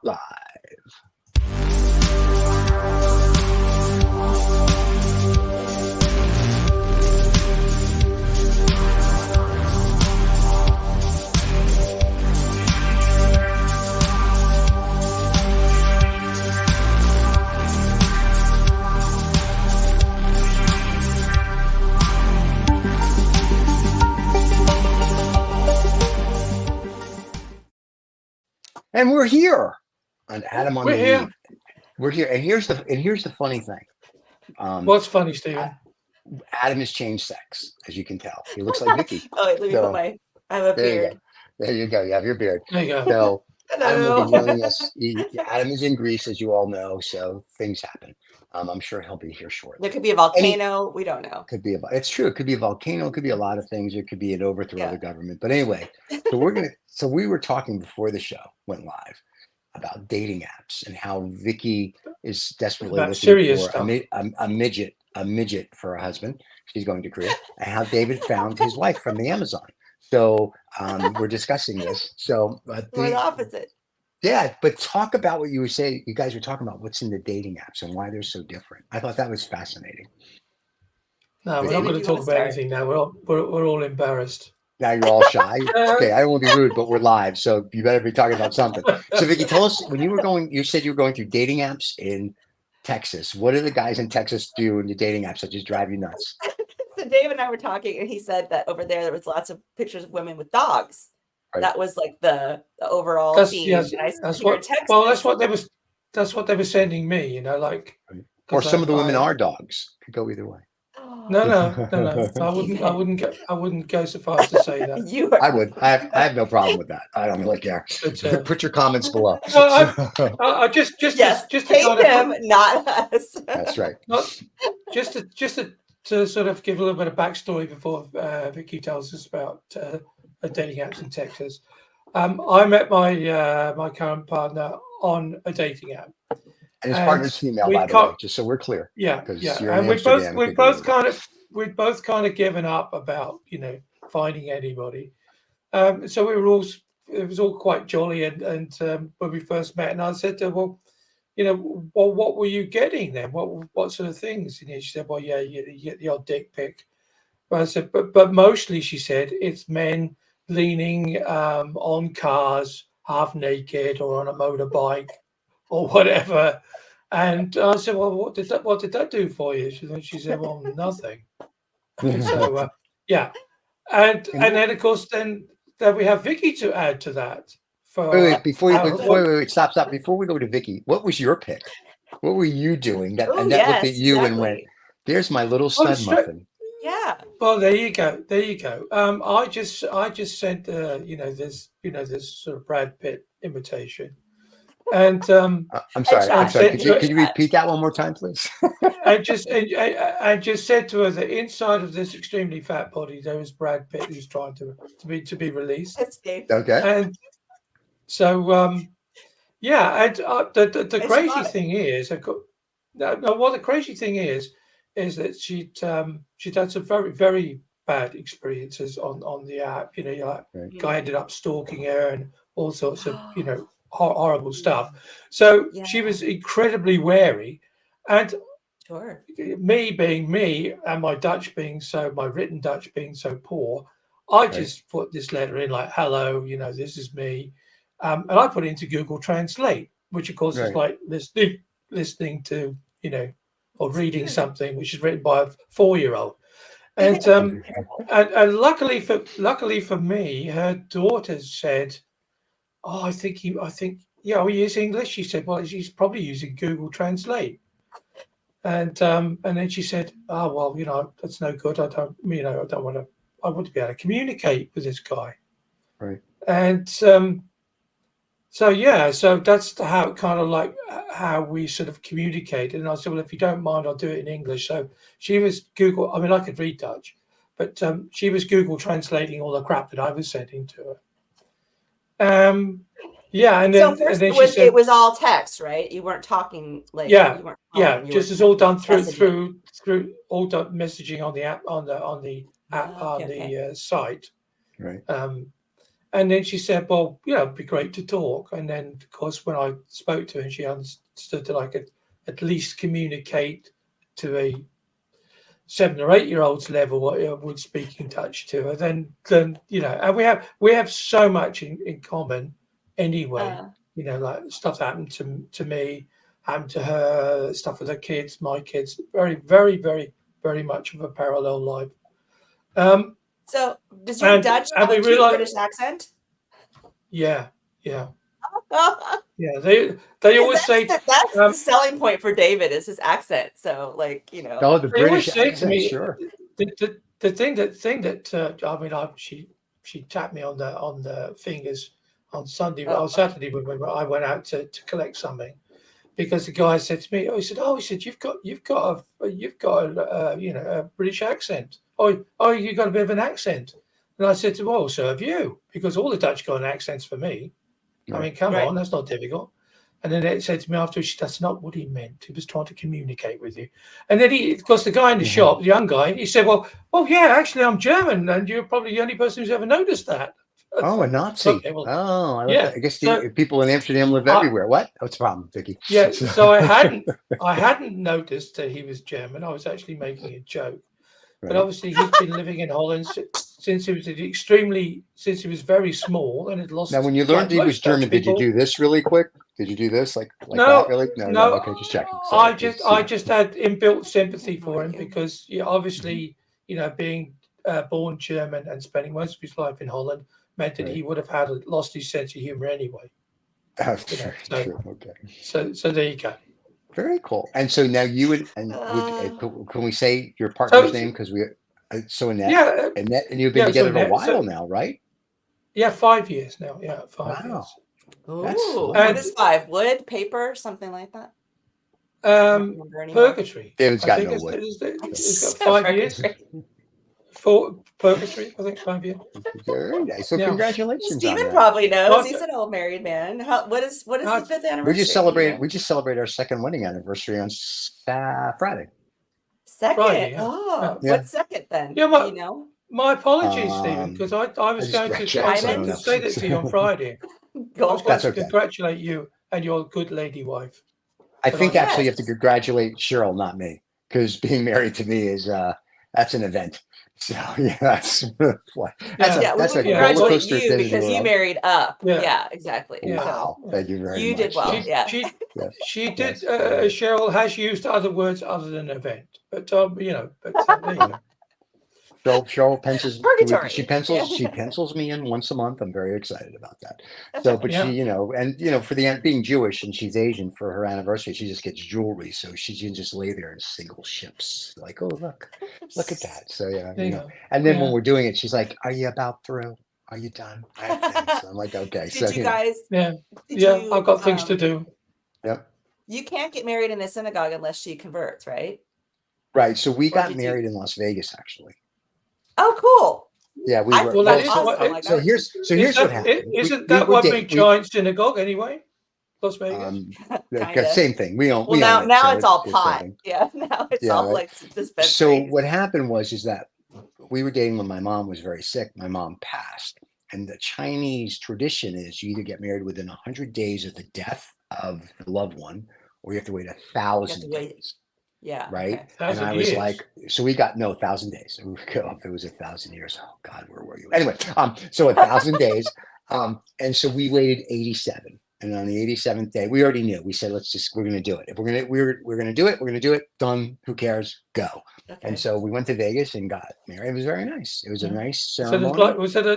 Live. And we're here on Adam on the Eve. We're here, and here's the funny thing. What's funny, Stephen? Adam has changed sex, as you can tell. He looks like Vicky. Oh, wait, let me put my. I have a beard. There you go. You have your beard. There you go. So Adam will be Hello. joining us. Adam is in Greece, as you all know, so things happen. I'm sure he'll be here shortly. There could be a volcano. We don't know. Could be it's true. It could be a volcano. It could be a lot of things. It could be an overthrow of the government. But anyway, so we were talking before the show went live about dating apps and how Vicky is desperately looking for a midget for a husband. She's going to Korea, and how David found his wife from the Amazon. So we're discussing this. So we're the opposite. Yeah, but talk about what you were saying. You guys were talking about what's in the dating apps and why they're so different. I thought that was fascinating. No, we're not going to talk about anything now. We're all embarrassed. Now you're all shy. Okay, I don't want to be rude, but we're live, so you better be talking about something. So Vicky, tell us, when you were going, you said you were going through dating apps in Texas. What do the guys in Texas do in the dating apps that just drive you nuts? So Dave and I were talking, and he said that over there was lots of pictures of women with dogs. Right. That was like the overall theme. Yes, that's what they were sending me. You know, like. Or some of the women are dogs. Could go either way. No. I wouldn't go so far as to say that. I would. I have no problem with that. I don't really care. But, put your comments below. Well, I just hate them, not us. That's right. Just to sort of give a little bit of backstory before Vicky tells us about dating apps in Texas. I met my current partner on a dating app. And his partner's female, by the way, just so we're clear. Yeah. And we've both kind of given up about, finding anybody. So it was all quite jolly. And when we first met, and I said to her, well, what were you getting then? What sort of things? And she said, well, yeah, you get the odd dick pic. But I said, but mostly, she said, it's men leaning on cars, half naked, or on a motorbike, or whatever. And I said, well, what did that do for you? She said, well, nothing. So and then of course then we have Vicky to add to that. Wait, stop. Before we go to Vicky, what was your pick? What were you doing? That looked at you and went, "There's my little stud muffin." Yeah. Well, there you go. I just sent this sort of Brad Pitt imitation. And I'm sorry. Can you repeat that one more time, please? I just said to her that inside of this extremely fat body there is Brad Pitt who's trying to be released. Okay. And so the crazy thing is, the crazy thing is that she'd had some very, very bad experiences on the app. Guy ended up stalking her and all sorts of horrible stuff. So she was incredibly wary, and me being me and my written Dutch being so poor, I just put this letter in like, hello, this is me, and I put it into Google Translate, which of course is like listening to or reading something which is written by a 4-year-old. And and luckily for me, her daughter said, "Oh, I think he is English." She said, "Well, he's probably using Google Translate." And then she said, "Oh, well, that's no good. I want to be able to communicate with this guy." Right. And so that's how it kind of like how we sort of communicated. And I said, well, if you don't mind, I'll do it in English. So she was I could read Dutch, but she was Google translating all the crap that I was sending to her. And then she said, it was all text, right? You weren't talking like just as all done through all done messaging on the app on the site, right? And then she said, well, it'd be great to talk. And then, of course, when I spoke to her, and she understood that I could at least communicate to a 7 or 8 year old's level what I would speak in touch to her. Then and we have so much in common anyway. Like stuff happened to me, happened to her, stuff with her kids, my kids. Very, very, very, very much of a parallel life. So does your Dutch have a cute British accent? Yeah. Yeah, they always say that's the selling point for David is his accent. So Oh, the British accent, me, sure. The thing that she tapped me on the fingers on Saturday when I went out to collect something, because the guy said to me, he said you've got a British accent. Oh, you got a bit of an accent. And I said to him, well, so have you, because all the Dutch got an accents for me. Right. I mean, come on, that's not difficult. And then it said to me afterwards, that's not what he meant. He was trying to communicate with you. And then of course, the guy in the shop, the young guy, he said, well, yeah, actually, I'm German, and you're probably the only person who's ever noticed that. Oh, a Nazi. Okay, well, I guess people in Amsterdam live everywhere. What? What's the problem, Vicky? Yeah, so I hadn't noticed that he was German. I was actually making a joke. Right. But obviously, he's been living in Holland since he was very small, and had lost. Now, when you learned he was German, did you do this really quick? Did you do this like no, that? Really? No. Okay, just checking. Sorry, I just had inbuilt sympathy for him because, obviously, being born German and spending most of his life in Holland meant that he would have lost his sense of humor anyway. True. Okay. So there you go. Very cool. And so now you can we say your partner's name, because Annette, Annette, and you've been together a while now, right? Yeah, 5 years now. Yeah, 5 years. Ooh, what is 5? Wood, paper, something like that? Purgatory. David's got no wood. It's got 5 years. For purgatory, I think 5 years. Very nice. So congratulations. Stephen probably knows. He's an old married man. What is the 5th anniversary? We just celebrated our second wedding anniversary on Friday. Second? Friday, What's second then? Yeah, do you know? My apologies, Stephen, because I was going to say that to you on Friday. I was going to congratulate you and your good lady wife. I think actually you have to congratulate Cheryl, not me, because being married to me is that's an event. So that's we congratulate you because you married up. Yeah, exactly. Wow, thank you very much. You did well. She did. Cheryl has used other words other than event, but there you go. Cheryl pencils. She pencils me in once a month. I'm very excited about that. She, for being Jewish and she's Asian, for her anniversary, she just gets jewelry, so she can just lay there in single ships. Like, oh look at that. So and then when we're doing it, she's like, "Are you about through? Are you done?" I have things. So I'm like, "Okay." Did you guys? I've got things to do. Yep. You can't get married in a synagogue unless she converts, right? Right. So we got married in Las Vegas, actually. Oh, cool. Yeah, we were. So here's what happened. Isn't that one big giant synagogue anyway? Las Vegas. Same thing. Now it's all pot. Yeah, now it's all like dispensary. So what happened is that we were dating when my mom was very sick. My mom passed, and the Chinese tradition is you either get married within 100 days of the death of the loved one, or you have to wait 1,000 days. Yeah. Right. And I was like, so we got 1,000 days. If it was 1,000 years. Oh God, where were you? Anyway, so 1,000 days. And so we waited 87. And on the 87th day, we already knew. We said, we're going to do it. If we're going to do it, we're going to do it. Done. Who cares? Go. Okay. And so we went to Vegas and got married. It was very nice. It was a nice ceremony. So was it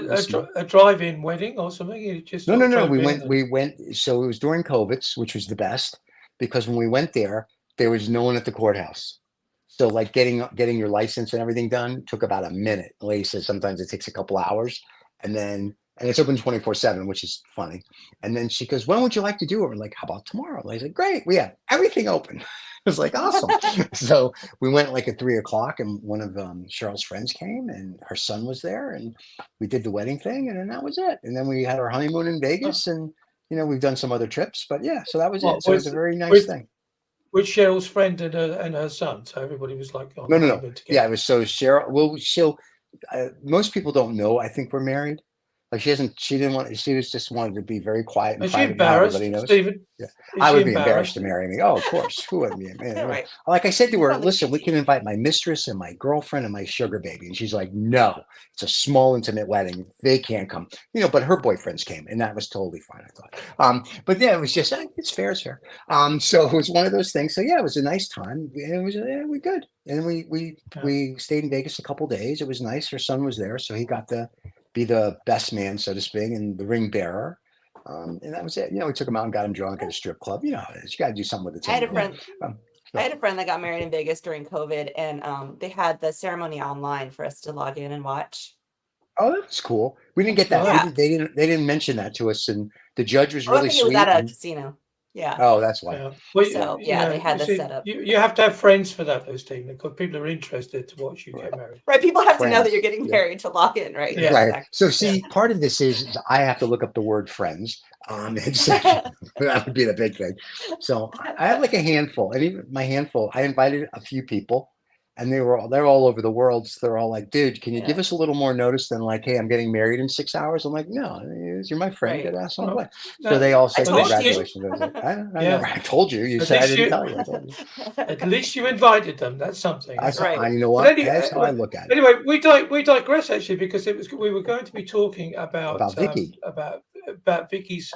a drive-in wedding or something? No. We went. So it was during COVID, which was the best, because when we went there was no one at the courthouse. So like getting your license and everything done took about a minute. The lady says sometimes it takes a couple hours, and it's open 24/7, which is funny. And then she goes, "When would you like to do it?" We're like, "How about tomorrow?" And I said, "Great, we have everything open." It was like, awesome. So we went like at 3:00, and one of Cheryl's friends came, and her son was there, and we did the wedding thing, and then that was it. And then we had our honeymoon in Vegas, and we've done some other trips, but so that was it. So it was a very nice thing. With Cheryl's friend and her son, so everybody was like, no. Yeah, it was so Cheryl. Well, most people don't know. I think we're married, Like she didn't want. She was just wanted to be very quiet and Is she private. Now everybody embarrassed, knows. Stephen? Yeah, Is I she would be embarrassed embarrassed? to marry me. Oh, of course. Who wouldn't be? Man, Right. like I said to her, Probably listen, we cheating. can invite my mistress and my girlfriend and my sugar baby. And she's like, no, it's a small, intimate wedding. They can't come. But her boyfriends came, and that was totally fine, I thought. But yeah, it was just it's fair, it's fair. So it was one of those things. So yeah, it was a nice time. And it was we good. And we stayed in Vegas a couple days. It was nice. Her son was there, so he got to be the best man, so to speak, and the ring bearer. And that was it. We took him out and got him drunk at a strip club. You know how it is. You got to do something with the I had a 10-year-old. friend. I had a friend that got married in Vegas during COVID, and they had the ceremony online for us to log in and watch. Oh, that was cool. We didn't get that. Yeah. They didn't mention that to us, and the judge was I really think it sweet. was at a casino. Yeah. Oh, that's why. Yeah. Well, So yeah, they had the see, setup. You have to have friends for that, though, Stephen, because people are interested to watch you get married. Right. People have to know that Friends. you're getting Yeah. married to log in, right? Yeah. Right. Exactly. So see, part of this is I have to look up the word friends. That would be the big thing. So I have like a handful, and even my handful, I invited a few people, and they're all over the world. So they're all like, dude, can you give us a little more notice than like, hey, I'm getting married in 6 hours? I'm like, no, you're my friend. Right. Get asked on Well, So they all said I told you. congratulations. I was like, I told you. You At said I least didn't you- tell you. I told you. At least you invited them. That's something. You know But what? That's how I look at it. Anyway, we digress actually because we were going to be talking about Vicky. about Vicky's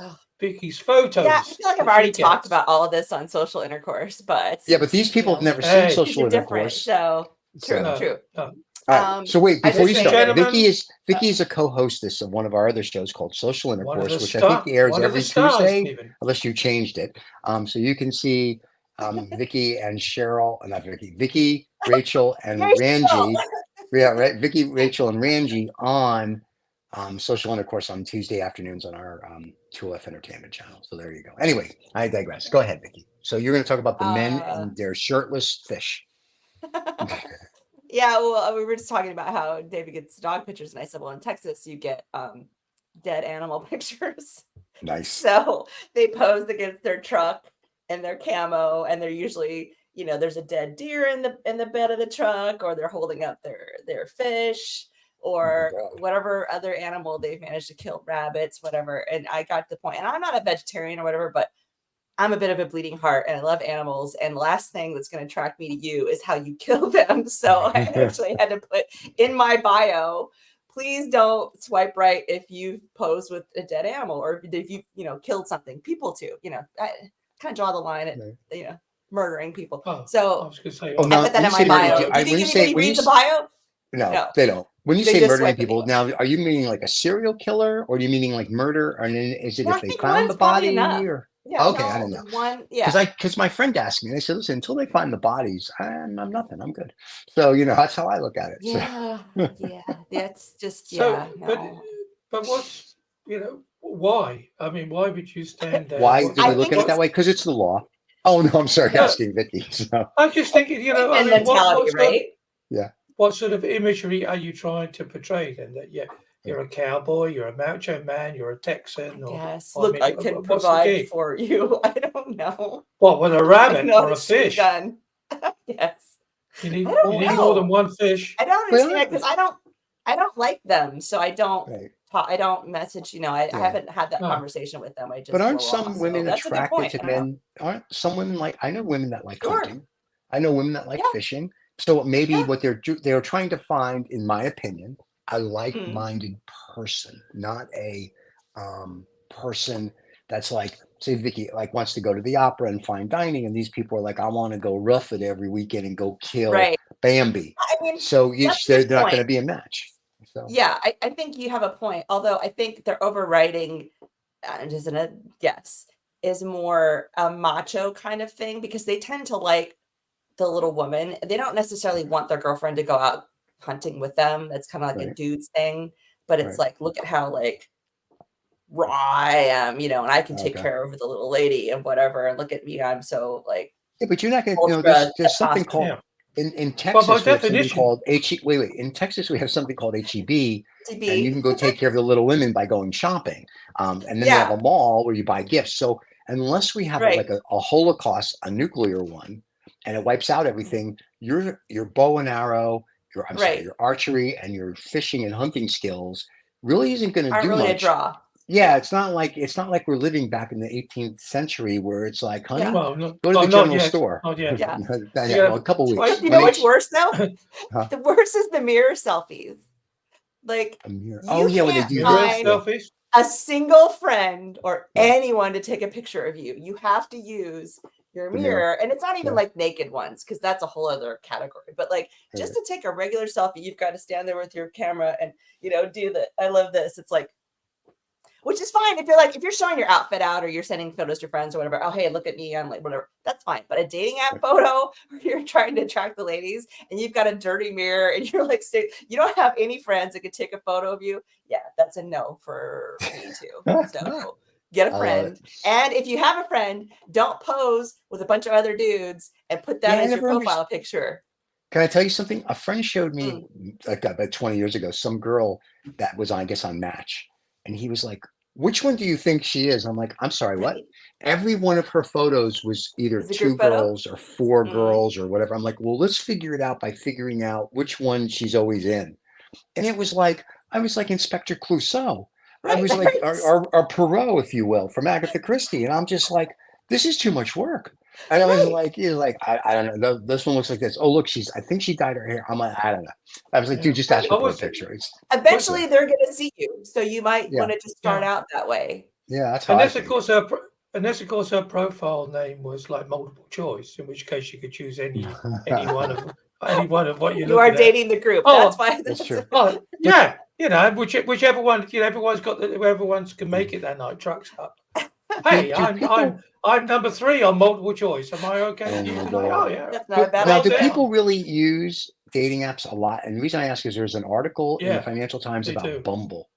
photos. Yeah, I feel like I've already talked about all of this on social intercourse, but Yeah, but these people have never seen Hey. social these are different. intercourse. So true. All right. So wait, I before you just start, gentlemen, Vicky is a co-hostess of one of our other shows called Social Intercourse, which I stars- think airs one of every the stars, Tuesday, Stephen. unless you changed it. So you can see Vicky and Cheryl, not Vicky, Rachel, and Ranji. Yeah, right. Vicky, Rachel, and Ranji on Social Intercourse on Tuesday afternoons on our 2F Entertainment channel. So there you go. Anyway, I digress. Go ahead, Vicky. So you're going to talk about the men and their shirtless fish. Yeah, well, we were just talking about how David gets dog pictures, and I said, well, in Texas, you get dead animal pictures. Nice. So they pose against their truck and their camo, and they're usually, there's a dead deer in the bed of the truck, or they're holding up their fish, or whatever other animal they've managed to kill, rabbits, whatever. And I got to the point, and I'm not a vegetarian or whatever, but I'm a bit of a bleeding heart and I love animals. And the last thing that's going to attract me to you is how you kill them. So I actually had to put in my bio, please don't swipe right if you pose with a dead animal or if you, killed something. People too, I kind of draw the line at, murdering people. So I was going to say, I put that in my bio. Do you think anybody reads the bio? No, they don't. When you They say just murdering swipe people, it. now are you meaning like a serial killer, or are you meaning like murder, or is it No, if I they think found the one's probably body? enough. Or Yeah, okay, I don't know. One, yeah. Because my friend asked me, and I said, listen, until they find the bodies, I'm nothing. I'm good. So that's how I look at it. Yeah, yeah. That's just so, no. but what's why? I mean, why would you stand there? Why do we look at it that way? Because it's the law. Oh no, I'm sorry, asking Vicky. So. I'm just thinking, I mean, mentality, right? Yeah. What sort of imagery are you trying to portray then? That you're a cowboy, you're a macho man, you're a Texan. Yes. Or, Look, I can provide for you. I don't know. What, with a rabbit or a fish? Gun. Yes. You need more than one fish. I don't understand because I don't like them, so I don't. Right. I don't message. I haven't had that conversation with them. I just. But aren't some women attracted to men? Aren't some women I know women that like hunting. I know women that like fishing. So maybe what they're trying to find, in my opinion, a like-minded person, not a person that's like, say, Vicky wants to go to the opera and fine dining, and these people are like, I want to go rough it every weekend and go kill Bambi. I mean, so they're not going to be a match. So. Yeah, I think you have a point. Although I think they're overwriting, just in a guess, is more a macho kind of thing because they tend to like the little woman. They don't necessarily want their girlfriend to go out hunting with them. That's kind of like a dude's thing. But it's like, look at how raw I am, and I can take care of the little lady and whatever. And look at me, I'm so Yeah, but you're not going to. There's something called. In Texas, we have something called In Texas, we have something called HEB, and you can go take care of the little women by going shopping. And then they have a mall where you buy gifts. So unless we have a Holocaust, a nuclear one, and it wipes out everything, your bow and arrow, your archery and your fishing and hunting skills really isn't going to Aren't do really a much. draw. Yeah, it's not like we're living back in the 18th century where it's like, honey, Well, go to the not general yet. store. Not yet. Yeah. Well, a couple weeks. But You know what's H- worse though? Huh? The worst is the mirror selfies. Like Oh yeah, when they can't do mirror that. find selfies. a single friend or Yeah. anyone to take a picture of you. You have to use your The mirror. mirror. And it's not even Yeah. like naked ones, because that's a whole other category. But like just to take a regular selfie, you've got to stand there with your camera and do the I love this. It's like, which is fine if you're showing your outfit out or you're sending photos to your friends or whatever. Oh, hey, look at me. I'm like, whatever. That's fine. But a dating app photo where you're trying to attract the ladies and you've got a dirty mirror and you're like, you don't have any friends that could take a photo of you. Yeah, that's a no for me too. So get a friend. And if you have a friend, don't pose with a bunch of other dudes and put that as your profile picture. Can I tell you something? A friend showed me like about 20 years ago, some girl that was I guess on Match. And he was like, which one do you think she is? I'm like, I'm sorry, what? Every one of her photos was either 2 girls or 4 girls or whatever. I'm like, well, let's figure it out by figuring out which one she's always in. And it was like, I was like Inspector Clouseau. I was like our Perot, if you will, from Agatha Christie. And I'm just like, this is too much work. And I was like, I don't know. This one looks like this. Oh, look, I think she dyed her hair. I'm like, I don't know. I was like, dude, just ask her for a picture. Eventually, they're going to see you, so you might want to just start out that way. Yeah, that's how. Unless, of course, her profile name was like multiple choice, in which case you could choose any one of what you are dating the group. That's why. That's true. Oh, yeah, whichever one. Everyone's got everyone's can make it that night. Trucks up. Hey, I'm number 3 on multiple choice. Am I okay? Oh yeah. That's not a bad now, idea. do people really use dating apps a lot? And the reason I ask is there's an article in the Financial Times about Bumble.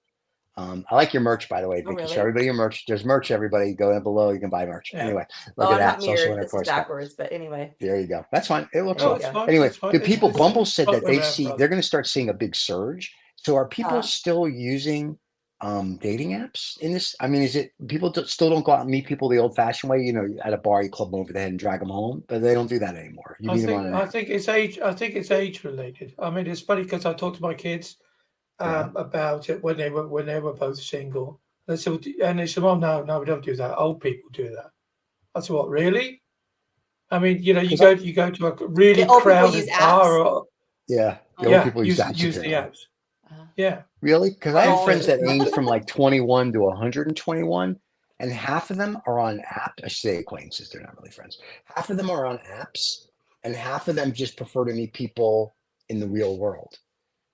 I like your merch, by the way, Vicky. Really? Show everybody your merch. There's merch, everybody. Go down below. You can buy merch. Yeah. Anyway, look at that. Social Intercourse. Backwards, but anyway. There you go. That's fine. It looks fine. Anyway, the people, Bumble said that they're going to start seeing a big surge. So are people still using dating apps in this? I mean, is it people still don't go out and meet people the old-fashioned way? At a bar, you club them over the head and drag them home, but they don't do that anymore. I think it's age. I think it's age related. I mean, it's funny because I talked to my kids about it when they were both single. And they said, "Well, no, we don't do that. Old people do that." I said, "What, really?" I mean, you go to a really crowded bar. Old people use the apps. Yeah. Really? Because I have friends that range from like 21 to 121, and half of them are on apps. I say acquaintances, they're not really friends. Half of them are on apps, and half of them just prefer to meet people in the real world.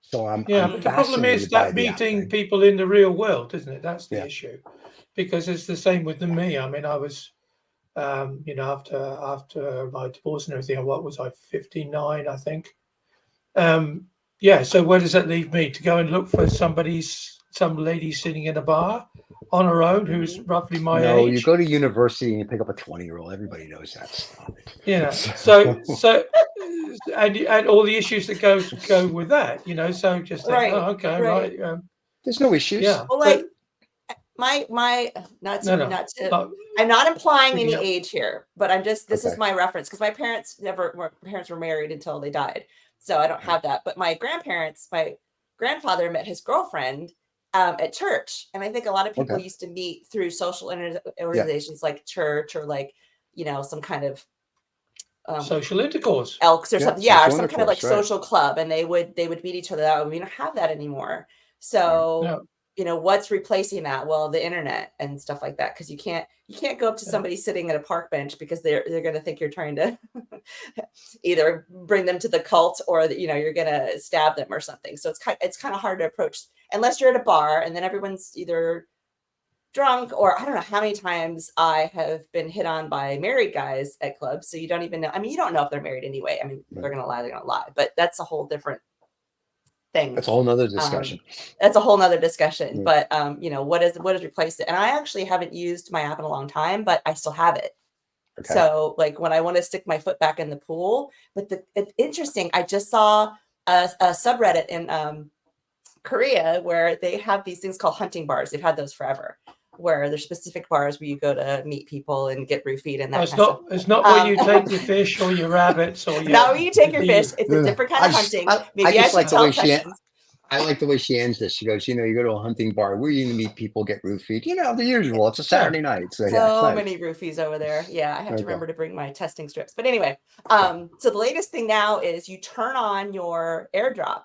So I'm but the problem is that meeting people in the real world, isn't it? That's the issue. Because it's the same with me. I mean, I was after my divorce and everything, what was I, 59, I think. So where does that leave me? To go and look for some lady sitting in a bar on her own who's roughly my age? No, you go to university and you pick up a 20-year-old. Everybody knows that. So and all the issues that go with that, so just think, right. There's no issues. Yeah. Well, like my I'm not implying any age here, but I'm just this is my reference because my parents were married until they died. So I don't have that. But my grandfather met his girlfriend at church. And I think a lot of people used to meet through social organizations like church or like, some kind of social intercourse. Elks or something. Yeah, or some kind of like social club. And they would meet each other that way. We don't have that anymore. So what's replacing that? Well, the internet and stuff like that. Because you can't go up to somebody sitting at a park bench because they're going to think you're trying to either bring them to the cult or you're going to stab them or something. So it's kind of hard to approach unless you're at a bar and then everyone's either drunk or I don't know how many times I have been hit on by married guys at clubs. So you don't even know. I mean, you don't know if they're married anyway. I mean, they're going to lie, but that's a whole different thing. That's a whole nother discussion. But what has replaced it? And I actually haven't used my app in a long time, but I still have it. Okay. So like when I want to stick my foot back in the pool, but it's interesting. I just saw a subreddit in Korea where they have these things called hunting bars. They've had those forever, where there's specific bars where you go to meet people and get roofied and that. It's not where you take your fish or your rabbits or your. Not where you take your fish. It's a different kind of hunting. Maybe I just like the way she. I like the way she ends this. She goes, you know, you go to a hunting bar where you meet people, get roofied, you know, the usual. It's a Saturday night. So, yeah, it's So nice. many roofies over there. Yeah, I have to Okay. remember to bring my testing strips. But anyway, so the latest thing now is you turn on your AirDrop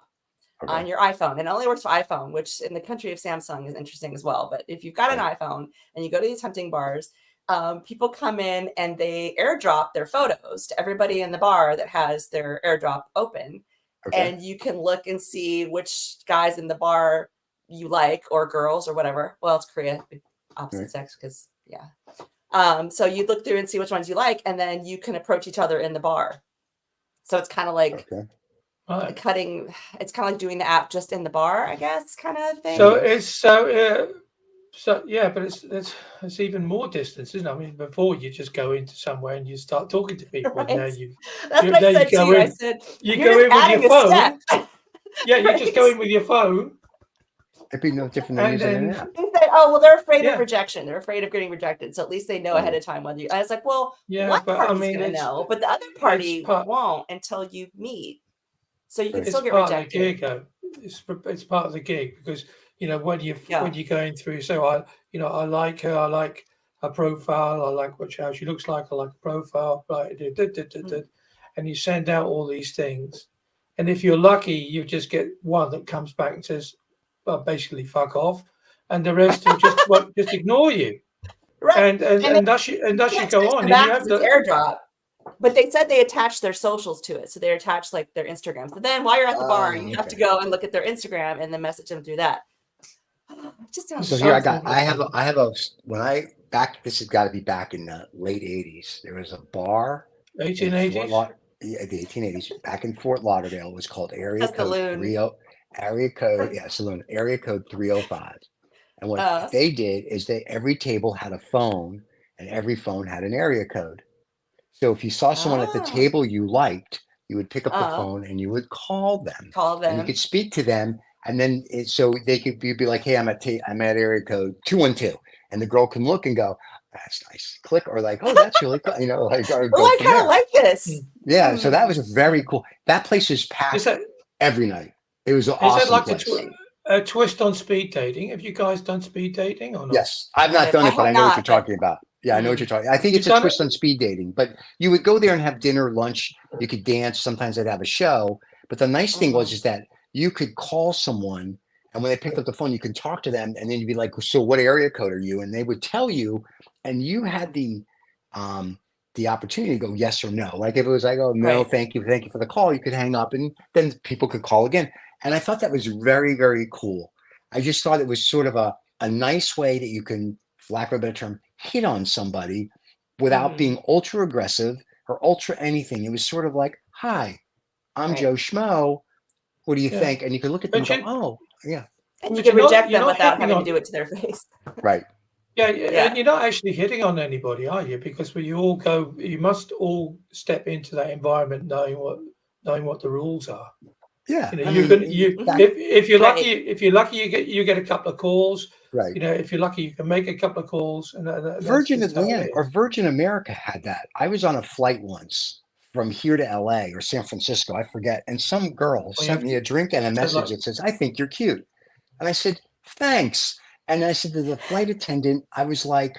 on your iPhone, and it only works for iPhone, which in the country of Samsung is interesting as well. But if you've got an iPhone and you go to these hunting bars, people come in and they AirDrop their photos to everybody in the bar that has their AirDrop open. Okay. And you can look and see which guys in the bar you like, or girls, or whatever. Well, it's Korea, opposite sex, because so you look through and see which ones you like, and then you can approach each other in the bar. So it's kind of like cutting. It's kind of like doing the app just in the bar, I guess, kind of thing. So it's but it's even more distance, isn't it? I mean, before you just go into somewhere and you start talking to people, Right. and now That's what I said to you. I said, you go in with your phone. Yeah, you just go Right. in with your phone. It'd be no different than using an app. They say, oh, well, they're afraid of rejection. They're afraid of getting rejected. So at least they know ahead of time whether you. I was like, well, one party's going to know, but the other party won't until you meet. So you can still get rejected. It's part of the gig, because you know when you're going through. So I like her. I like her profile. I like how she looks like. I like her profile. Right, and you send out all these things, and if you're lucky, you just get one that comes back and says, well, basically fuck off, and the rest will just ignore you. Right. And thus you go on. And you have the AirDrop. But they said they attach their socials to it. So they attach like their Instagram. So then while you're at the bar, you have to go and look at their Instagram and then message them through that. Just sounds so here I have a this has got to be back in the late 80s. There was a bar 1880s. The 1880s back in Fort Lauderdale. It was called Area Code 305. And what they did is every table had a phone, and every phone had an area code. So if you saw someone at the table you liked, you would pick up the phone and you would call them. And you could speak to them, and then you'd be like, "Hey, I'm at area code 212," and the girl can look and go, "That's nice." Click, or like, "Oh, that's really cool." You know, like, I kind of like this. Yeah, so that was very cool. That place is packed every night. It was an awesome place. A twist on speed dating. Have you guys done speed dating or not? Yes, I've not done it, but I know what you're talking about. Yeah, I know what you're talking. I think it's a twist on speed dating, but you would go there and have dinner, lunch. You could dance. Sometimes they'd have a show. But the nice thing is that you could call someone, and when they picked up the phone, you could talk to them, and then you'd be like, "So, what area code are you?" And they would tell you, and you had the opportunity to go yes or no. Like if it was like, "Oh no, thank you for the call," you could hang up, and then people could call again. And I thought that was very, very cool. I just thought it was sort of a nice way that you can, for lack of a better term, hit on somebody without being ultra aggressive or ultra anything. It was sort of like, "Hi, I'm Joe Schmo. What do you think?" And you could look at them and go, "Oh, yeah." And you can reject them without having to do it to their face. Right. Yeah, and you're not actually hitting on anybody, are you? Because you must all step into that environment knowing what the rules are. Yeah, you know, if you're lucky, you get a couple of calls. Right. You know, if you're lucky, you can make a couple of calls. And Virgin Atlantic or Virgin America had that. I was on a flight once from here to LA or San Francisco, I forget, and some girl sent me a drink and a message that says, "I think you're cute," and I said, "Thanks." And I said to the flight attendant, I was like,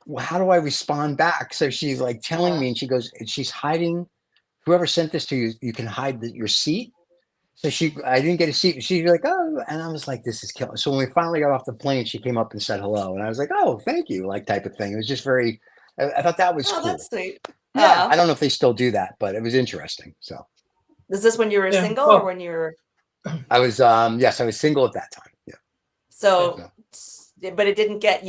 "Well, how do I respond back?" So she's like telling me, and she goes, she's hiding. Whoever sent this to you, you can hide your seat. So I didn't get a seat. She's like, "Oh," and I was like, "This is killing." So when we finally got off the plane, she came up and said hello, and I was like, "Oh, thank you," like type of thing. It was just very. I thought that was cool. That's sweet. Yeah, I don't know if they still do that, but it was interesting. So, is this when you were single or when you were? I was yes, I was single at that time. Yeah. So, but it didn't get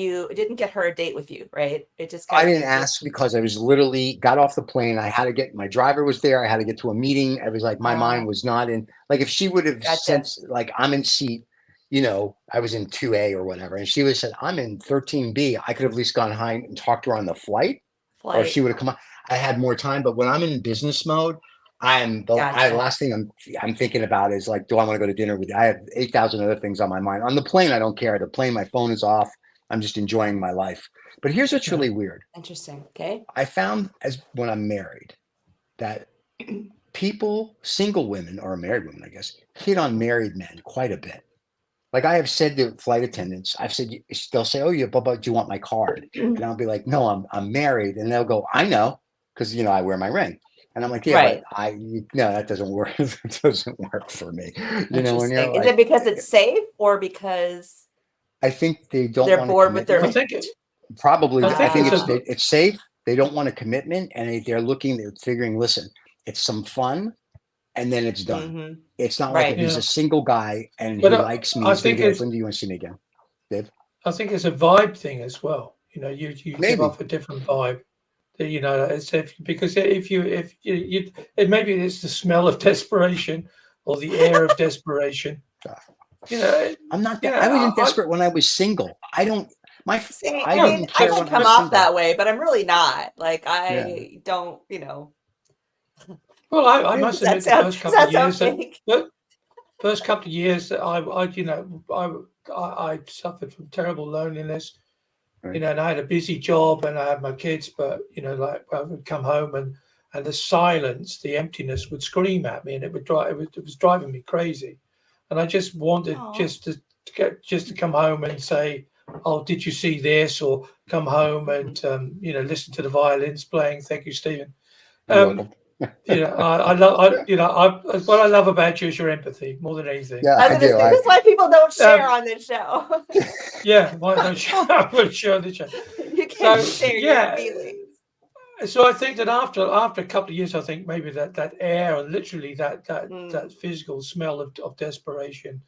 her a date with you, right? It just. I didn't ask because I was literally got off the plane. I had to get, my driver was there. I had to get to a meeting. I was like, my mind was not in, like if she would have said like, "I'm in seat," you know, I was in 2A or whatever. And she would have said, "I'm in 13B. I could have at least gone high and talked to her on the flight. Or she would have come on. I had more time, but when I'm in business mode, the last thing I'm thinking about is like, do I want to go to dinner with you? I have 8,000 other things on my mind. On the plane, I don't care. The plane, my phone is off. I'm just enjoying my life. But here's what's really weird. Interesting. Okay. I found when I'm married that single women or married women, I guess, hit on married men quite a bit. Like I have said to flight attendants, I've said, they'll say, "Oh, yeah, but do you want my card?" And I'll be like, "No, I'm married." And they'll go, "I know, because I wear my ring." And I'm like, "Yeah, Right. but no, that doesn't work. It doesn't work for me." When you're Interesting. Is like, it because it's safe or because I think they don't they're want a bored with their I commitment. think Probably, I I think think it's a it's safe. They don't want a commitment, and they're figuring, listen, it's some fun, and then it's done. Mhm. It's not like Right. if he's yeah. a single guy and But he likes me, I he's going to think be like, it's "When do you want to see me again, Dave?" I think it's a vibe thing as well. You give Maybe. off a different vibe. It's because if you it maybe it's the smell of desperation or the air of desperation. I'm not that. I wasn't desperate when I was single. I don't. See, I I mean, didn't I care can when I come was off single. that way, but I'm really not. Like, Yeah. I don't, Well, I must does admit, that the sound, first does couple of that sound years fake? first couple of years that I suffered from terrible loneliness. Right. And I had a busy job and I had my kids, but like I would come home and the silence, the emptiness would scream at me, and it was driving me crazy. And I just wanted Aw. just to come home and say, "Oh, did you see this?" Or come home and listen to the violins playing. Thank you, Stephen. You're welcome. I love what I love about you is your empathy more than anything. Yeah, I was I gonna do. say, this is why people don't share on this show. Yeah, why don't you? I will show the show. You can't So share yeah, your feelings. so I think that after a couple of years, I think maybe that air, or literally that physical smell of desperation,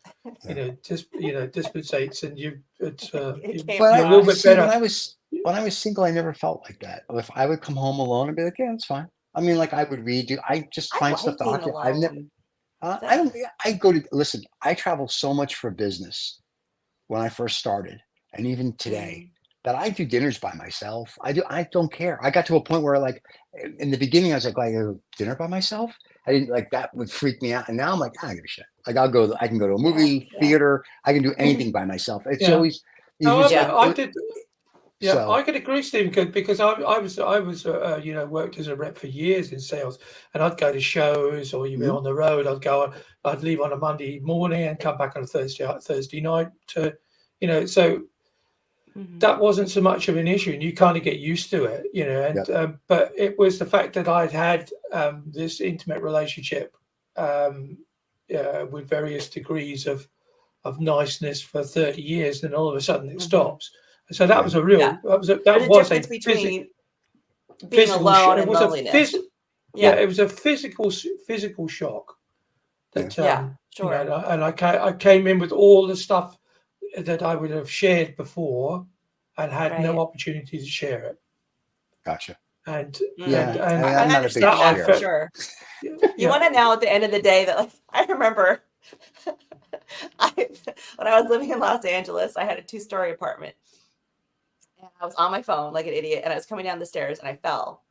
dissipates, and It came But you're a little across. bit see, better. when I was single, I never felt like that. If I would come home alone and be like, "Yeah, it's fine." I mean, like I would read you. I just I find stuff like to being occupy. I've never. alone. I don't. I go to listen. I travel so much for business when I first started, and even today, that I do dinners by myself. I don't care. I got to a point where, like, in the beginning, I was like, dinner by myself. I didn't like that would freak me out, and now I'm like, I don't give a shit. Like I can go to a movie theater. I can do anything by myself. It's Yeah. always No, I did. Yeah, So I could agree, Stephen, because I was worked as a rep for years in sales, and I'd go to shows or you'd be on the road. I'd leave on a Monday morning and come back on a Thursday night to, so that wasn't so much of an issue, and you kind of get used to it, and but it was the fact that I'd had this intimate relationship with various degrees of niceness for 30 years, and all of a sudden it stops. So that was a real There's a difference between being alone and loneliness. It was a physical shock that sure. and I came in with all the stuff that I would have shared before and had no opportunity to share it. Gotcha. And I'm not a big that for sure. You want to know at the end of the day that, like, I remember when I was living in Los Angeles, I had a 2-story apartment. And I was on my phone like an idiot, and I was coming down the stairs and I fell.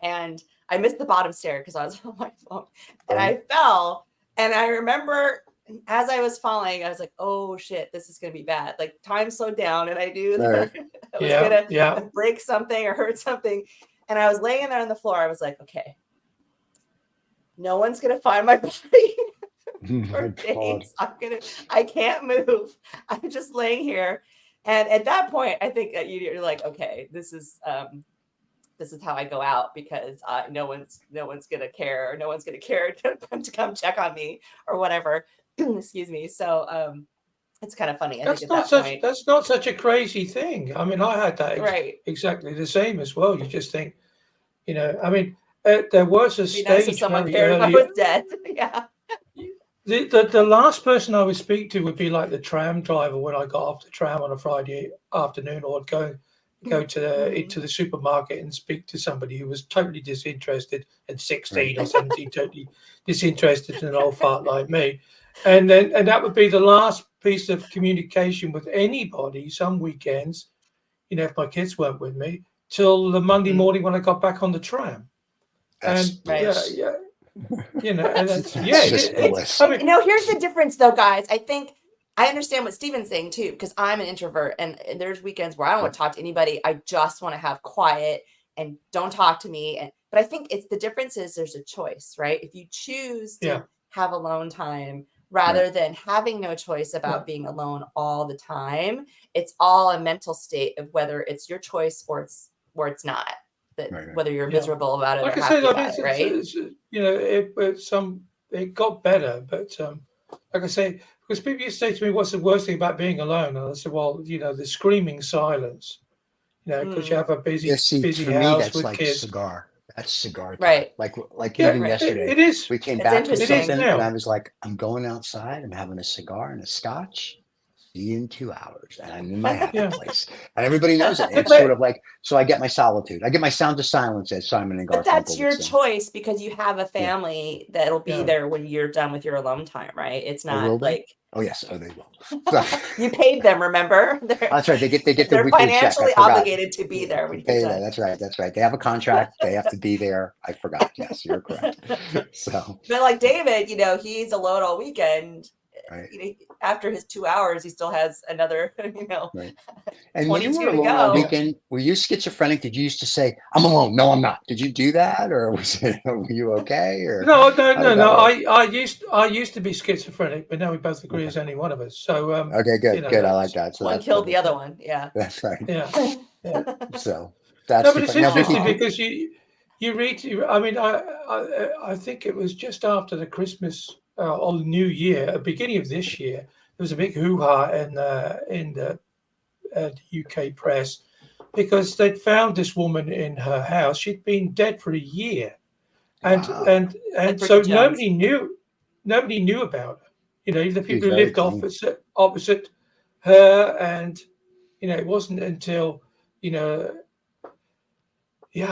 And I missed the bottom stair because I was on my phone. And I fell. And I remember as I was falling, I was like, oh shit, this is gonna be bad. Like, time slowed down, and I knew that I was gonna break something or hurt something. And I was laying there on the floor. I was like, okay, no one's gonna find my body. For days. I can't move. I'm just laying here. And at that point, I think that you're like, okay, this is how I go out, because no one's gonna care, or no one's gonna care to come check on me or whatever. Excuse me. So it's kind of funny. That's not such a crazy thing. I mean, I had that exactly the same as well. You just think, I mean, there was a stage nice if someone very cared early. if I was dead. Yeah. The last person I would speak to would be like the tram driver when I got off the tram on a Friday afternoon, or I'd go into the supermarket and speak to somebody who was totally disinterested at 16 or 17, totally disinterested in an old fart like me. And that would be the last piece of communication with anybody some weekends, if my kids weren't with me, till the Monday morning when I got back on the tram. That's bliss. And that's bliss. I mean, here's the difference though, guys. I think I understand what Stephen's saying too, because I'm an introvert, and there's weekends where I don't want to talk to anybody. I just want to have quiet and don't talk to me. And But I think it's the difference is there's a choice, right? If you choose to have alone time rather than having no choice about being alone all the time, it's all a mental state of whether it's your choice or it's not. That whether you're miserable about it like or I happy said, I mean, about it, right? it got better, but like I say, because people used to say to me, "What's the worst thing about being alone?" And I said, "Well, the screaming silence, because you have a busy for me, house that's with like kids." cigar. That's cigar time. Right. Like Yeah, even yesterday, it is. we came It's back from interesting. something, now. and I was like, I'm going outside. I'm having a cigar and a scotch. See you in 2 hours, and I'm in my happy place. And everybody knows it. It's sort of like, so I get my solitude. I get my sound of silence, as Simon and But Garfunkel that's would your sing. choice because you have a family that'll be there when you're done with your alone time, right? It's Oh, will not they? like Oh yes, oh they will. you paid them, remember? That's right. They get the They're weekly check. I financially forgot. obligated to be there when you get Pay that. done. That's right. That's right. They have a contract. They have to be there. I forgot. Yes, you're correct. So, But like David, he's alone all weekend. right. After his 2 hours, he still has anher, Right. And when you 22 were to alone on go. weekend, were you schizophrenic? Did you used to say, "I'm alone"? No, I'm not. Did you do that, or were you okay? Or No. I used to be schizophrenic, but now we both agree as any one of us. So okay, good. I like that. So one that's killed the other one. Yeah. That's right. Yeah. So that's no, but it's different. Now, interesting Vicky, because you read. I mean, I think it was just after the Christmas or New Year, beginning of this year, there was a big hoo-ha in the UK press because they'd found this woman in her house. She'd been dead for a year, and Like so Bridget Jones. nobody knew about her. The people who very lived clean. opposite her, and it wasn't until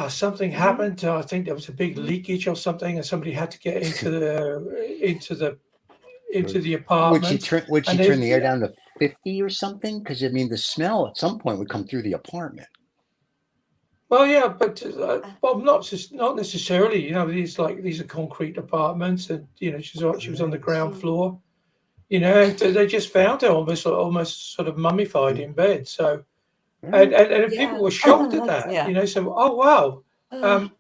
something happened. I think there was a big leakage or something, and somebody had to get into the apartment. Would she turn the air down to 50 or something? Because I mean, the smell at some point would come through the apartment. Well, yeah, but not necessarily. These are concrete apartments, and she was on the ground floor. They just found her almost sort of mummified in bed. So, and people were shocked at that. So, oh wow.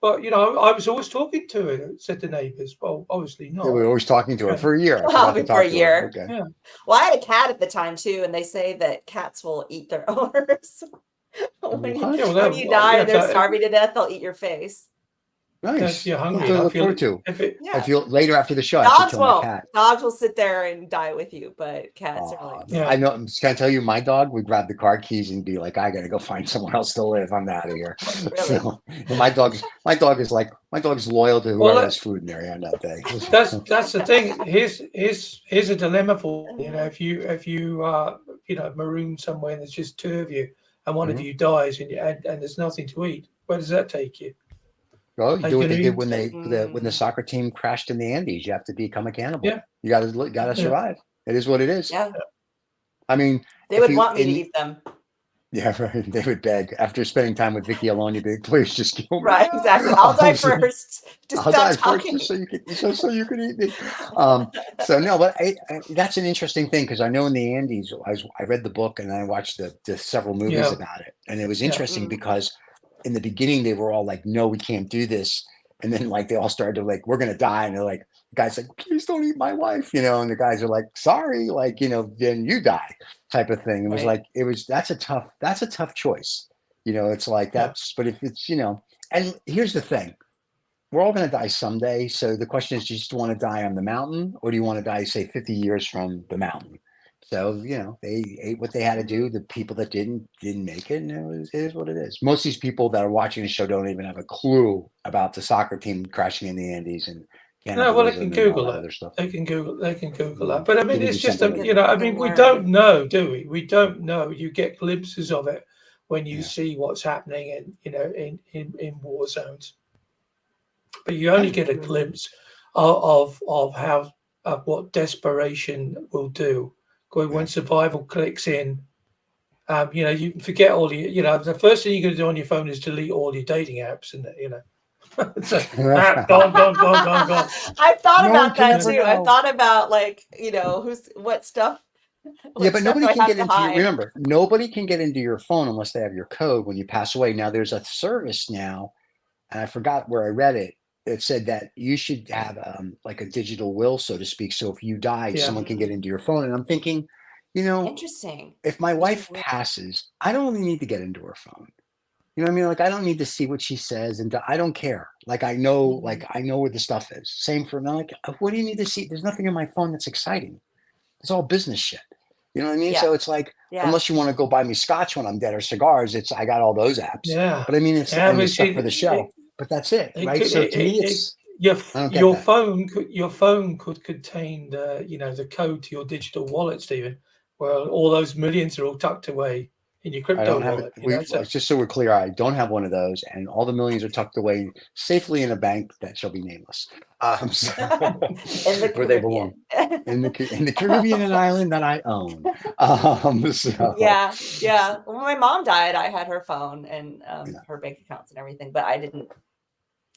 But I was always talking to her, said the neighbours. Well, obviously not. They were always talking to her for a year. For a year. Okay. Yeah. Well, I had a cat at the time too, and they say that cats will eat their owners. when you die and they're starving to death, they'll eat your face. Nice. If you're hungry, to look forward to. If you later after the show, dogs won't. Cat. Dogs will sit there and die with you, but cats are like. I know. Can I tell you, my dog would grab the car keys and be like, "I gotta go find somewhere else to live. I'm out of here." Really? So, my dog is loyal to whoever has food in their hand that day. That's the thing. Here's a dilemma for if you maroon somewhere and there's just two of you and one of you dies and there's nothing to eat. Where does that take you? Well, you do what they did when the soccer team crashed in the Andes. You have to become a cannibal. Yeah. You gotta survive. It is what it is. Yeah. I mean, they would want me to eat them. Yeah, right. They would beg after spending time with Vicky alone. You'd be like, "Please just kill me." Right, exactly. I'll die first. I'll die first, just so you can eat me. So no, but that's an interesting thing because I know in the Andes, I read the book and I watched the several movies about it, and it was interesting because in the beginning they were all like, "No, we can't do this," and then like they all started to like, "We're gonna die," and they're like, the guy's like, "Please don't eat my wife," and the guys are like, "Sorry," like then you die, type of thing. It was like that's a tough choice. It's like that's, but if it's and here's the thing. We're all going to die someday. So the question is, do you just want to die on the mountain or do you want to die, say 50 years from the mountain? So, they ate what they had to do. The people that didn't make it. And it is what it is. Most of these people that are watching the show don't even have a clue about the soccer team crashing in the Andes and no, well, they can Google that. Other stuff. They can Google that. But I mean, it's just we learn. don't know, do we? We don't know. You get glimpses of it when you see what's happening in war zones. But you only get a glimpse of how what desperation will do. When survival clicks in, you forget all the first thing you're going to do on your phone is delete all your dating apps, and so, gone. I've thought about that too. I've thought about what stuff. Yeah, but nobody can get into remember, nobody can get into your phone unless they have your code when you pass away. Now there's a service now. and I forgot where I read it. It said that you should have like a digital will, so to speak. So if you die, Yeah. someone can get into your phone. And I'm thinking, you know, Interesting. if my wife will. passes, I don't really need to get into her phone. You know what I mean? Like, I don't need to see what she says, and I don't care. Like, I know where the stuff is. Same for me. Like, what do you need to see? There's nothing in my phone that's exciting. It's all business shit. You know what I mean? Yeah. So it's like, Yeah. unless you want to go buy me scotch when I'm dead or cigars, I got all those apps. Yeah. But I mean, it's Yeah, and the but stuff see, for the show. But that's it, it right? could- So it- to me, it- it's I don't get your that. phone could contain the code to your digital wallet, Stephen. Well, all those millions are all tucked away in your I crypto don't have wallet. it. Just so we're clear, I don't have one of those, and all the millions are tucked away safely in a bank that shall be nameless, so, In the where they belong, in the Caribbean and island that I own. So, Yeah. When my mom died, I had her phone and Yeah. her bank accounts and everything, but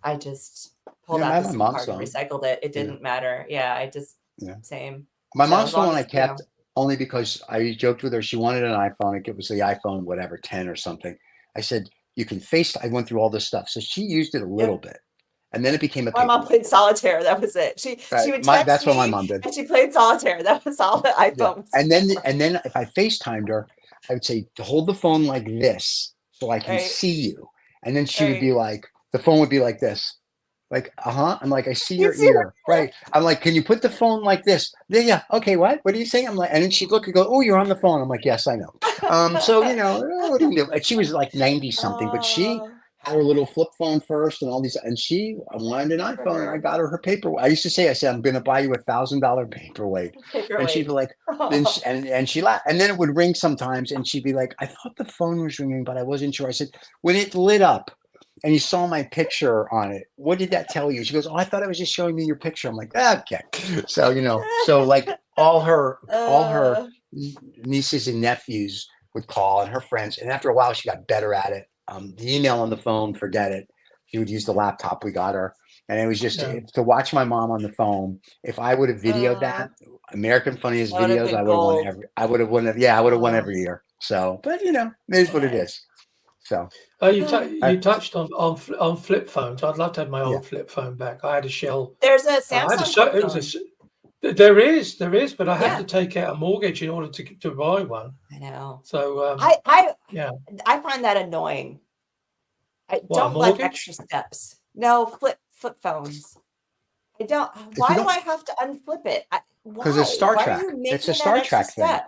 I just pulled Yeah, I out had the my SIM mom's card and phone. recycled it. It didn't matter. Yeah, Yeah. same. My So mom's as long phone I as, kept only because I joked with her. She wanted an iPhone. It was the iPhone, whatever, 10 or something. I said, you can I went through all this stuff. So she used it a little bit. And then it became a my mom paperweight. played solitaire. That was it. She would text That's what my me mom did. and she played solitaire. That was all the iPhone was. And then if I FaceTimed her, I would say, hold the phone like this so I can Right. see you. And then she would Right. be like, the phone would be like this. Like, I'm like, I see You your see her ear. Right. I'm like, can you put the phone like this? Yeah. Okay. What are you saying? I'm like, and then she'd look and go, oh, you're on the phone. I'm like, yes, I know. So, what do you do? And she was like 90 something, but she had her little flip phone first and all these, and she wanted an iPhone, and I got her paperweight. I said, I'm going to buy you $1,000 paperweight. And she'd be like, and she laughed, and then it would ring sometimes, and she'd be like, I thought the phone was ringing, but I wasn't sure. I said, when it lit up and you saw my picture on it, what did that tell you? She goes, oh, I thought it was just showing me your picture. I'm like, okay. So, so like all her nieces and nephews would call, and her friends. And after a while, she got better at it. The email on the phone, forget it. She would use the laptop we got her. And it was just to watch my mom on the phone. If I would have videoed that, American Funniest Videos, I would have won every year. So, but it is what it is. So you touched on flip phones. I'd love to have my old flip phone back. I had a Shell. There's a Samsung flip phone. There is, but I had to take out a mortgage in order to buy one. I know. So I find that annoying. I don't like extra steps. No, flip phones. I don't. Why do I have to unflip it? Because it's Star Trek. It's a Star Trek thing.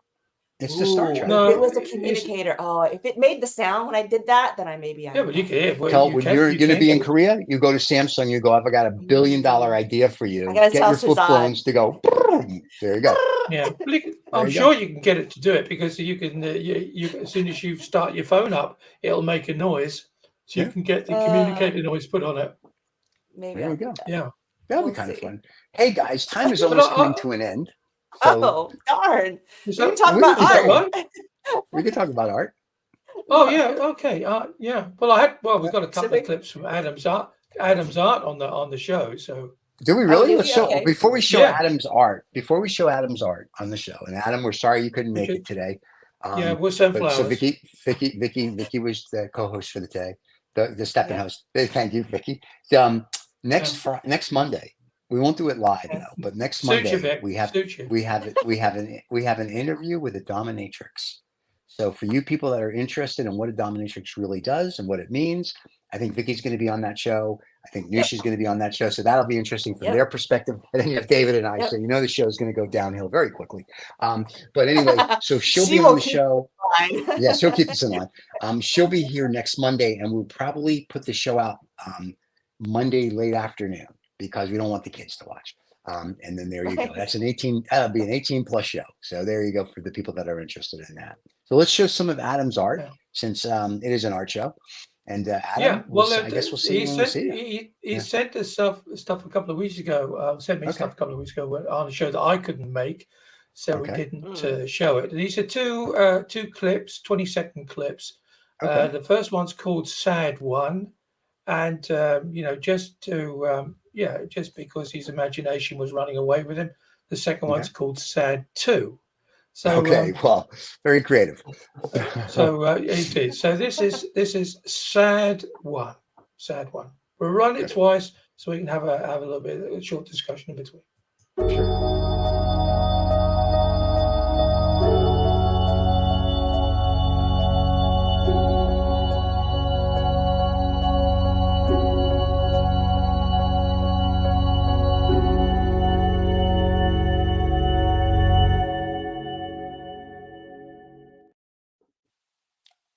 It's the Star Trek. No, it was a communicator. If it made the sound when I did that, then maybe I. Yeah, but you can. When you're going to be in Korea, you go to Samsung. You go, I've got $1 billion idea for you. Get your flip phones to go. There you go. Yeah, I'm sure you can get it to do it, because you can. You as soon as you start your phone up, it'll make a noise, so you can get the communicator noise put on it. Maybe there you go. Yeah, that'll be kind of fun. Hey guys, time is almost coming to an end. So, darn! We can talk about art. We can talk about art. Oh yeah, okay. Yeah. Well, we've got a couple of clips from Adam's art on the show. So do we really? Let's show before we show Adam's art. Before we show Adam's art on the show, and Adam, we're sorry you couldn't make it today. We'll send flowers. So Vicky was the co-host for the day, the stepping host. Thank you, Vicky. Next Monday. We won't do it live now, but next Monday we have an interview with a dominatrix. So for you people that are interested in what a dominatrix really does and what it means, I think Vicky's going to be on that show. I think Nushi's going to be on that show. So that'll be interesting from their perspective. And then you have David and I. So the show is going to go downhill very quickly. But anyway, so she'll be on the show. Yeah, she'll keep us in line. She'll be here next Monday, and we'll probably put the show out Monday late afternoon, because we don't want the kids to watch. And then there you go. That's that'll be an 18+ show. So there you go for the people that are interested in that. So let's show some of Adam's art, since it is an art show. And Adam, I guess we'll see when we see it. He sent us stuff a couple of weeks ago. Sent me stuff a couple of weeks ago on a show that I couldn't make, so we didn't show it. These are two clips, 20-second clips. The first one's called "Sad One," and just because his imagination was running away with him. The second one's called "Sad 2." So well, very creative. So it is. So this is sad one. Sad one. We'll run it twice so we can have a little bit of a short discussion in between.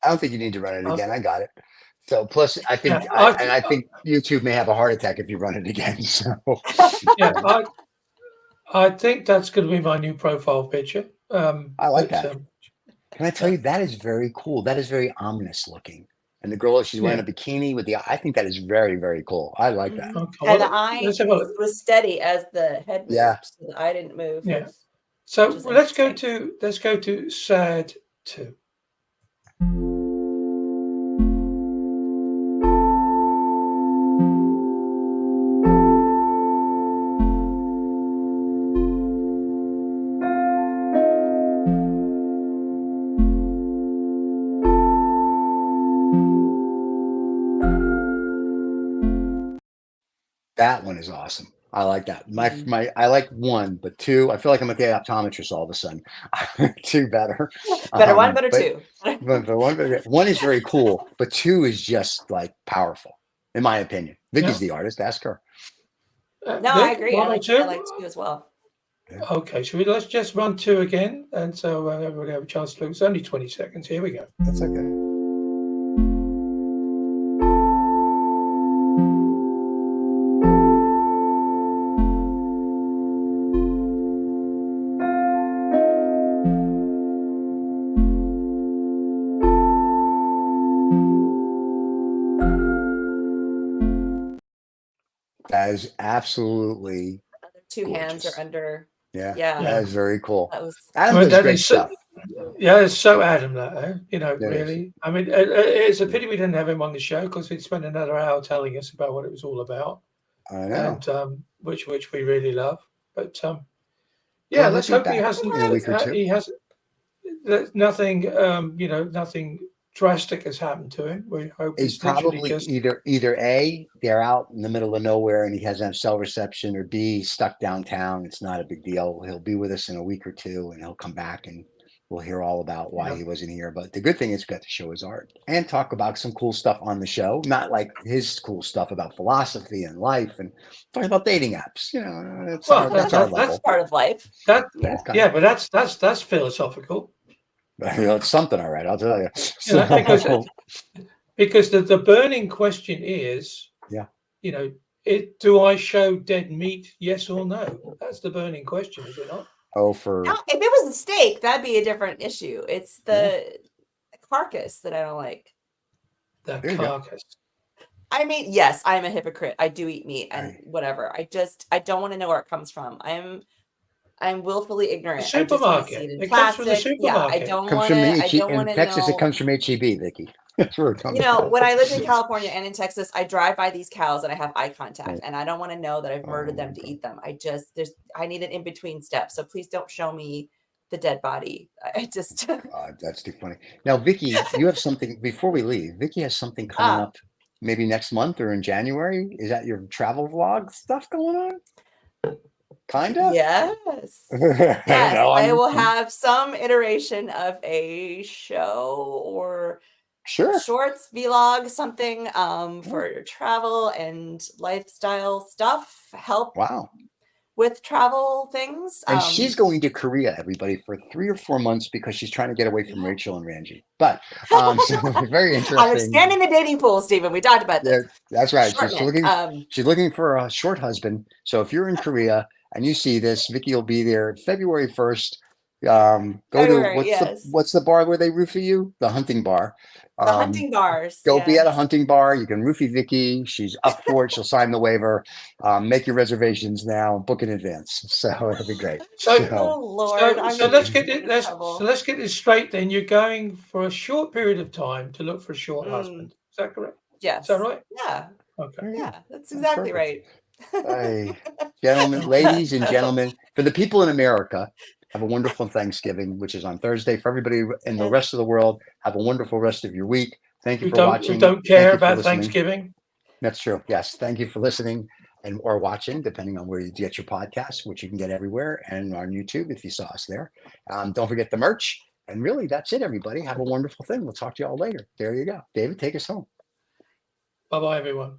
I don't think you need to run it again. I got it. So plus, I think, Yeah, I think YouTube may have a heart attack if you run it again. So yeah, I think that's going to be my new profile picture. I like that. Can I tell you, that is very cool. That is very ominous looking. And the girl, she's wearing a bikini with the, I think that is very, very cool. I like that. Okay, and the eye was steady as the head moved. Yeah. So the eye didn't move. Yeah. So let's go to sad 2. That one is awesome. I like that. I like 1, but 2, I feel like I'm at the optometrist all of a sudden. 2 better. Better 1, better 2. But 1 is very cool, but 2 is just like powerful, in my opinion. Vicky's the artist. Ask her. No, I agree. I like 2 as well. Okay, so let's just run 2 again, and so everybody have a chance to look. It's only 20 seconds. Here we go. That's okay. That is absolutely 2 hands are under. Yeah. That is very cool. Adam does great stuff. Yeah, it's so Adam that, really. I mean, it's a pity we didn't have him on the show because he'd spend another hour telling us about what it was all about. I know. And which we really love. But let's hope he hasn't. He has nothing. Nothing drastic has happened to him. We hope it's probably either A, they're out in the middle of nowhere and he hasn't cell reception, or B, stuck downtown. It's not a big deal. He'll be with us in a week or 2 and he'll come back and we'll hear all about why he wasn't here. But the good thing is we got to show his art and talk about some cool stuff on the show. Not like his cool stuff about philosophy and life, and talk about dating apps. That's our level. That's part of life. But that's philosophical. It's something, all right. I'll tell you. Because the burning question is, do I show dead meat? Yes or no? That's the burning question, is it not? Oh, if it was a steak, that'd be a different issue. It's the carcass that I don't like. The carcass. I mean, yes, I'm a hypocrite. I do eat meat and whatever. I don't want to know where it comes from. I'm willfully ignorant. The supermarket. It comes from the supermarket. Yeah, I don't want to. In Texas, it comes from HEB, Vicky. That's where it comes from. When I lived in California and in Texas, I drive by these cows and I have eye contact, and I don't want to know that I've murdered them to eat them. I need an in between step. So please don't show me the dead body. That's too funny. Now, Vicky, you have something before we leave. Vicky has something coming up, maybe next month or in January. Is that your travel vlog stuff going on? Kind of? Yes. Yes. I will have some iteration of a show or shorts, vlog, something for travel and lifestyle stuff. Help with travel things. And she's going to Korea, everybody, for 3 or 4 months because she's trying to get away from Rachel and Ranji. But so very interesting. I'm expanding the dating pool, Stephen. We talked about this. That's right. She's looking for a short husband. So if you're in Korea and you see this, Vicky will be there February 1st. What's the bar where they roofie you? The hunting bar. The hunting bars. Go be at a hunting bar. You can roofie Vicky. She's up for it. She'll sign the waiver. Make your reservations now. Book in advance. So it'll be great. So let's get this straight. Then you're going for a short period of time to look for a short husband. Is that correct? Yes. Is that right? Yeah. Okay. Yeah, that's exactly right. Gentlemen, ladies and gentlemen, for the people in America, have a wonderful Thanksgiving, which is on Thursday. For everybody in the rest of the world, have a wonderful rest of your week. Thank you for watching. We don't care about Thanksgiving. That's true. Yes. Thank you for listening and or watching, depending on where you get your podcast, which you can get everywhere, and on YouTube if you saw us there. Don't forget the merch. And really, that's it, everybody. Have a wonderful thing. We'll talk to you all later. There you go. David, take us home. Bye-bye, everyone.